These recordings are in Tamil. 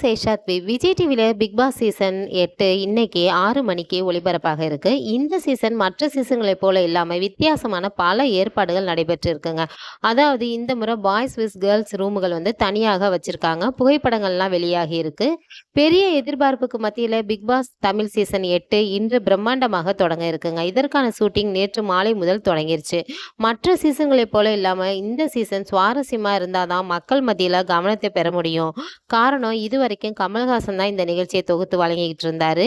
சேஷாத்வி விஜய் டிவில பிக் பாஸ் சீசன் 8 இன்னைக்கு 6 மணிக்கு ஒளிபரப்பாக இருக்கு. இந்த சீசன் மற்ற சீசன்களைப் போல இல்லாம வித்தியாசமான பல ஏற்பாடுகள் நடைபெற்று இருக்குங்க. அதாவது இந்த முறை பாய்ஸ் விஸ் கேர்ள்ஸ் ரூமுகள் வந்து தனியாக வச்சிருக்காங்க. புகைப்படங்கள்லாம் வெளியாகி இருக்கு. பெரிய எதிர்பார்ப்புக்கு மத்தியில பிக் பாஸ் தமிழ் சீசன் 8 இன்று பிரம்மாண்டமாக தொடங்க இருக்குங்க. இதற்கான ஷூட்டிங் நேற்று மாலை முதல் தொடங்கிருச்சு. மற்ற சீசன்களைப் போல இல்லாம இந்த சீசன் சுவாரஸ்யமா இருந்தாதான் மக்கள் மத்தியில கவனத்தை பெற முடியும். காரணம் இதுவரைக்கும் கமல்ஹாசன் தான் இந்த நிகழ்ச்சியை தொகுத்து வழங்கிக்கிட்டு இருந்தாரு.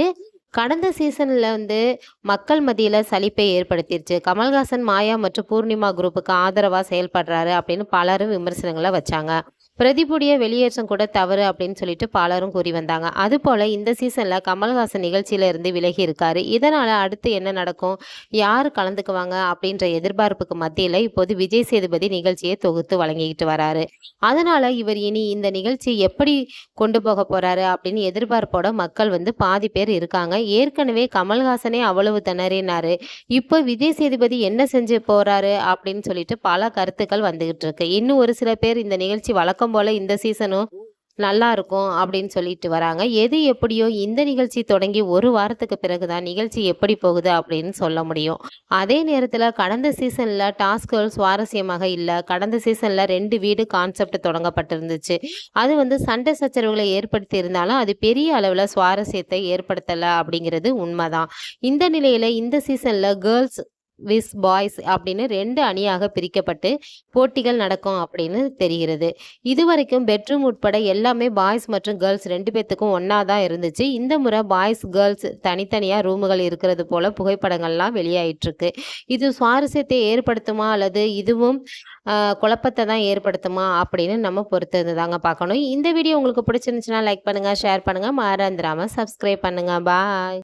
கடந்த சீசன்ல வந்து மக்கள் மத்தியில சலிப்பை ஏற்படுத்திருச்சு. கமல்ஹாசன், மாயா மற்றும் பூர்ணிமா குரூப்புக்கு ஆதரவா செயல்படுறாரு அப்படின்னு பலரும் விமர்சனங்களை வச்சாங்க. பிரதீப்புடைய வெளியேற்றம் கூட தவறு அப்படின்னு சொல்லிட்டு பலரும் கூறி வந்தாங்க. அதுபோல இந்த சீசன்ல கமல்ஹாசன் நிகழ்ச்சியில இருந்து விலகி இருக்காரு. இதனால அடுத்து என்ன நடக்கும், யாரு கலந்துக்குவாங்க அப்படின்ற எதிர்பார்ப்புக்கு மத்தியில இப்போது விஜய் சேதுபதி நிகழ்ச்சியை தொகுத்து வழங்கிக்கிட்டு வராரு. அதனால இவர் இனி இந்த நிகழ்ச்சி எப்படி கொண்டு போக போறாரு அப்படின்னு எதிர்பார்ப்போட மக்கள் வந்து பாதி பேர் இருக்காங்க. ஏற்கனவே கமல்ஹாசனே அவ்வளவு திணறினாரு. இப்போ விஜய் சேதுபதி என்ன செஞ்சு போறாரு அப்படின்னு சொல்லிட்டு பல கருத்துக்கள் வந்துகிட்டு இருக்கு. இன்னும் ஒரு சில பேர் இந்த நிகழ்ச்சி வழக்கம் போல இந்த சீசனும் நல்லா இருக்கும் அப்படின்னு சொல்லிட்டு வராங்க. எது எப்படியோ இந்த நிகழ்ச்சி தொடங்கி ஒரு வாரத்துக்கு பிறகுதான் நிகழ்ச்சி எப்படி போகுது அப்படின்னு சொல்ல முடியும். அதே நேரத்துல கடந்த சீசன்ல டாஸ்குகள் சுவாரஸ்யமாக இல்ல. கடந்த சீசன்ல 2 வீடு கான்செப்ட் தொடங்கப்பட்டிருந்துச்சு. அது வந்து சண்டை சச்சரவுகளை ஏற்படுத்தி இருந்தாலும் அது பெரிய அளவுல சுவாரஸ்யத்தை ஏற்படுத்தல அப்படிங்கிறது உண்மைதான். இந்த நிலையில இந்த சீசன்ல கேர்ள்ஸ் விஸ் பாய்ஸ் அப்படின்னு 2 அணியாக பிரிக்கப்பட்டு போட்டிகள் நடக்கும் அப்படின்னு தெரிகிறது. இதுவரைக்கும் பெட்ரூம் உட்பட எல்லாமே பாய்ஸ் மற்றும் கேர்ள்ஸ் 2 பேத்துக்கும் ஒன்னா தான் இருந்துச்சு. இந்த முறை பாய்ஸ் கேர்ள்ஸ் தனித்தனியா ரூமுகள் இருக்கிறது போல புகைப்படங்கள்லாம் வெளியாயிட்டு இருக்கு. இது சுவாரஸ்யத்தை ஏற்படுத்துமா அல்லது இதுவும் குழப்பத்தை தான் ஏற்படுத்துமா அப்படின்னு நம்ம பொறுத்து தாங்க பார்க்கணும். இந்த வீடியோ உங்களுக்கு பிடிச்சிருந்துச்சுன்னா லைக் பண்ணுங்க, ஷேர் பண்ணுங்க, மறந்துடாம சப்ஸ்கிரைப் பண்ணுங்க. பாய்.